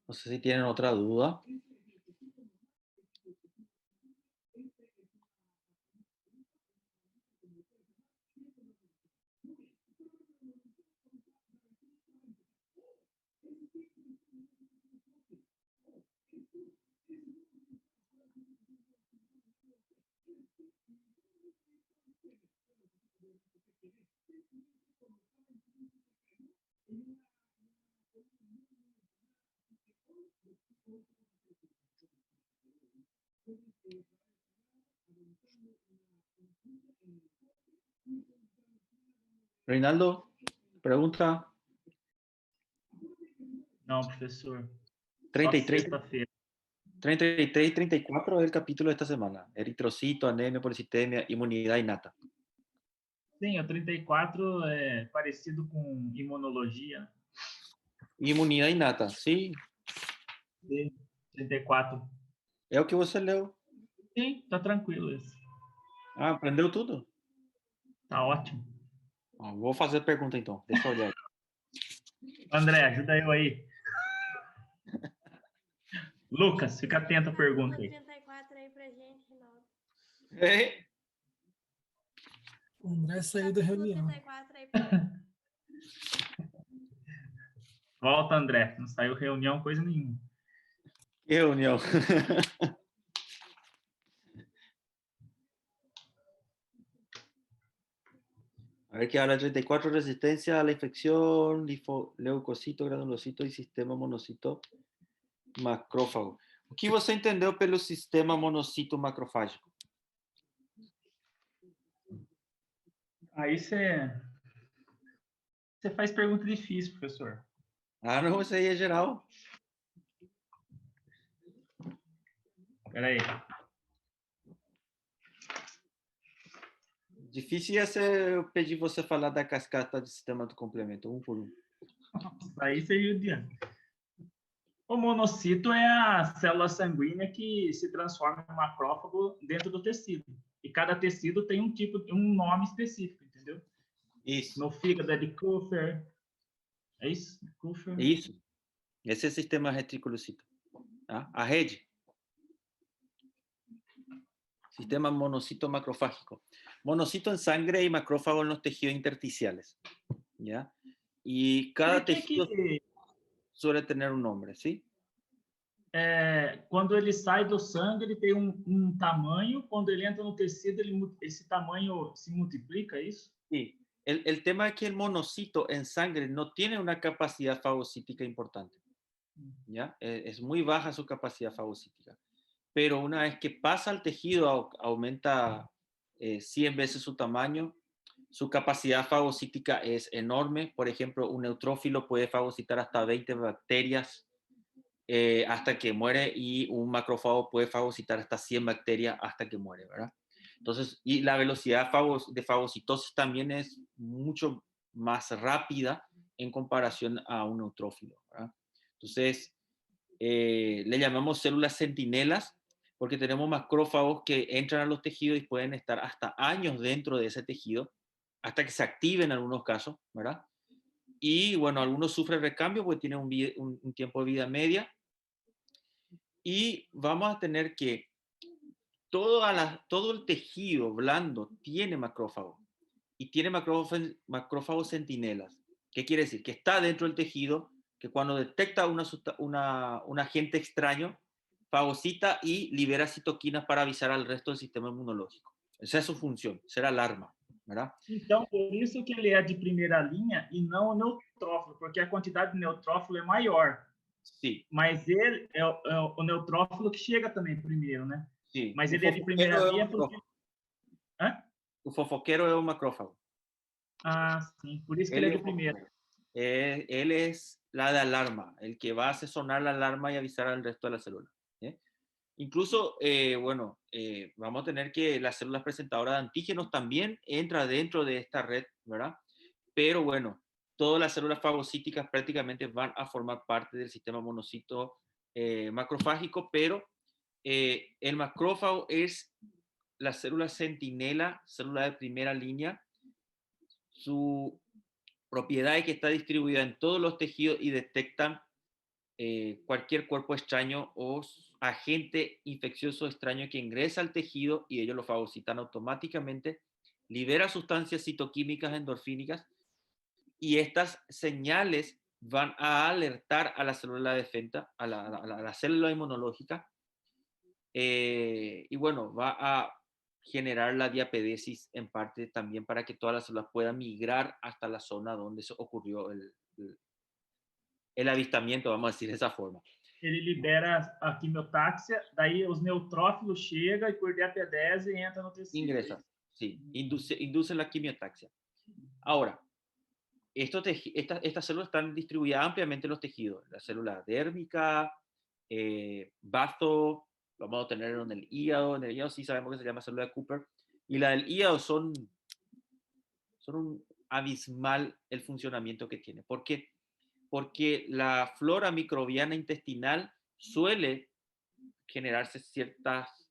No sé si tienen otra duda. Reinaldo, pregunta. Não, professor. Só 33, sexta-feira. 33 y 34 es el capítulo de esta semana. Eritrocito, anemia, policitemia, inmunidad innata. Sim, o 34 é parecido com imunologia. Inmunidad innata, sí. Sim. 34. É o que você leu. Sim, tá tranquilo isso. Ah, aprendeu tudo? Tá ótimo. Ah, vou fazer a pergunta então. Deixa eu olhar. André, ajuda eu aí. Lucas, fica atento à pergunta aí. 34 aí pra gente, Rinaldo. É. O André saiu da reunião. 34 aí pra gente. Volta, André. Não saiu reunião, coisa nenhuma. Que reunião. A ver, que habla 34, resistencia a la infección, leucocito, granulocito y sistema monocito macrófago. O que você entendeu pelo sistema monocito macrofágico? Aí você faz pergunta difícil, professor. Ah, não, isso aí é geral. Espera aí. Difícil ia ser eu pedir você falar da cascata de sistema do complemento, um por um. Aí você judia. O monocito é a célula sanguínea que se transforma em macrófago dentro do tecido. E cada tecido tem um nome específico, entendeu? Isso. No fígado é de Kupfer. É isso? Kupfer. Isso. Esse é o sistema reticulocito. Tá? A rede. Sistema monocito macrofágico. Monocito en sangre y macrófago en los tejidos intersticiales. ¿Ya? Y cada tejido suele tener un nombre, ¿sí? Quando ele sai do sangue, ele tem um tamanho. Quando ele entra no tecido, esse tamanho se multiplica, é isso? Sí. El tema es que el monocito en sangre no tiene una capacidad fagocítica importante. ¿Ya? Es muy baja su capacidad fagocítica. Pero una vez que pasa al tejido, aumenta 100 veces su tamaño. Su capacidad fagocítica es enorme. Por ejemplo, un neutrófilo puede fagocitar hasta 20 bacterias hasta que muere, y un macrófago puede fagocitar hasta 100 bacterias hasta que muere, ¿verdad? Entonces, y la velocidad de fagocitosis también es mucho más rápida en comparación a un neutrófilo, ¿verdad? Entonces, le llamamos células centinelas porque tenemos macrófagos que entran a los tejidos y pueden estar hasta años dentro de ese tejido, hasta que se activen en algunos casos, ¿verdad? Y bueno, algunos sufren recambio porque tienen un tiempo de vida media. Y vamos a tener que todo el tejido blando tiene macrófagos, y tiene macrófagos centinelas. ¿Qué quiere decir? Que está dentro del tejido, que cuando detecta un agente extraño, fagocita y libera citoquinas para avisar al resto del sistema inmunológico. Esa es su función, ser alarma, ¿verdad? Então, por isso que ele é de primeira linha e não o neutrófilo, porque a quantidade de neutrófilo é maior. Sí. Mas ele é o neutrófilo que chega também primeiro, né? Sí. Mas ele é de primeira linha porque... Hã? O fofoquero é o macrófago. Ah, sim. Por isso que ele é de primeira. Él es la de alarma, el que va a hacer sonar la alarma y avisar al resto de la célula. Incluso, vamos a tener que las células presentadoras de antígenos también entra dentro de esta red, ¿verdad? Pero bueno, todas las células fagocíticas prácticamente van a formar parte del sistema monocito macrofágico, pero el macrófago es la célula centinela, célula de primera línea. Su propiedad es que está distribuida en todos los tejidos y detectan cualquier cuerpo extraño o agente infeccioso extraño que ingresa al tejido, y ellos lo fagocitan automáticamente, libera sustancias citoquímicas endorfínicas, y estas señales van a alertar a la célula de defensa, a la célula inmunológica, y bueno, va a generar la diapedesis en parte también para que todas las células puedan migrar hasta la zona donde se ocurrió el avistamiento, vamos a decir de esa forma. Ele libera a quimiotáxia, daí os neutrófilos chegam e por diapedese entra no tecido. Ingresa, sí, induce la quimiotaxia. Ahora, estas células están distribuidas ampliamente en los tejidos. La célula dérmica, bazo, vamos a tener en el hígado. En el hígado sí sabemos que se llama célula de Kupfer. Y la del hígado son un abismal el funcionamiento que tiene. ¿Por qué? Porque la flora microbiana intestinal suele generarse ciertas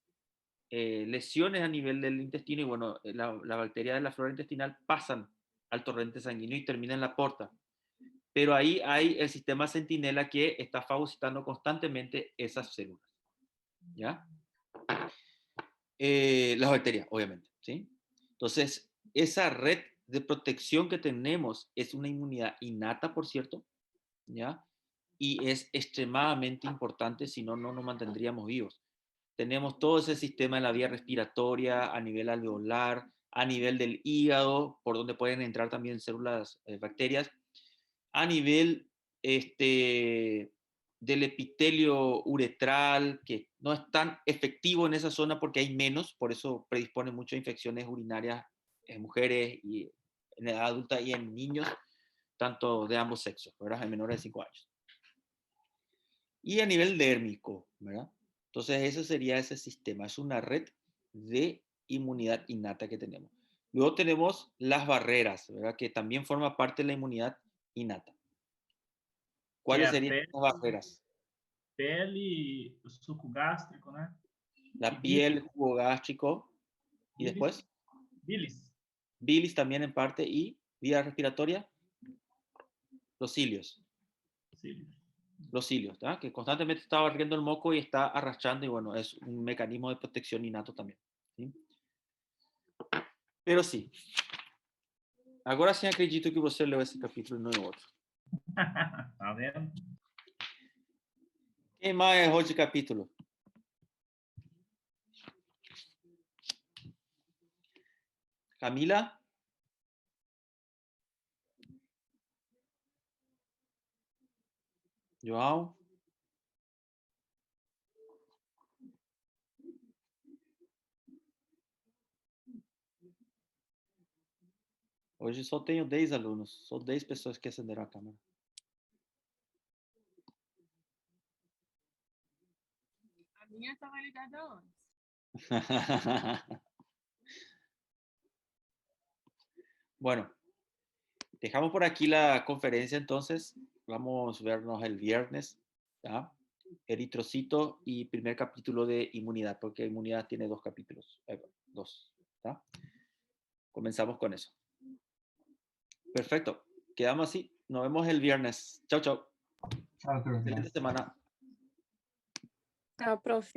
lesiones a nivel del intestino y bueno, la bacteria de la flora intestinal pasan al torrente sanguíneo y termina en la porta. Pero ahí hay el sistema centinela que está fagocitando constantemente esas células. ¿Ya? Las bacterias, obviamente, ¿sí? Entonces, esa red de protección que tenemos es una inmunidad innata, por cierto, ¿ya? Y es extremadamente importante, si no, no nos mantendríamos vivos. Tenemos todo ese sistema en la vía respiratoria, a nivel alveolar, a nivel del hígado, por donde pueden entrar también células, bacterias, a nivel del epitelio uretral, que no es tan efectivo en esa zona porque hay menos, por eso predispone mucho a infecciones urinarias en mujeres y en edad adulta y en niños, tanto de ambos sexos, ¿verdad? En menores de 5 años. Y a nivel dérmico, ¿verdad? Entonces, ese sería ese sistema, es una red de inmunidad innata que tenemos. Luego tenemos las barreras, ¿verdad? Que también forma parte de la inmunidad innata. ¿Cuáles serían las barreras? Pele, o suco gástrico, né? La piel, el jugo gástrico, y Bilis. después Bilis. bilis también en parte, y vía respiratoria, los cilios. Sí. Los cilios, ¿tá? Que constantemente está barriendo el moco y está arrastrando, y bueno, es un mecanismo de protección innato también. ¿Sí? Pero sí, agora sim acredito que você leu esse capítulo e não outro. Tá vendo? Quem mais errou de capítulo? Camila? João? Hoje só tenho 10 alunos, só 10 pessoas que acenderam a câmera. A minha estava ligada antes. Bueno, dejamos por aquí la conferencia entonces. Vamos a vernos el viernes. ¿Ya? Eritrocito y primer capítulo de inmunidad, porque inmunidad tiene 2 capítulos. 2. ¿Ya? Comenzamos con eso. Perfecto. Quedamos así. Nos vemos el viernes. Chao, chao. Chao, profe. Excelente semana. Tchau, prof.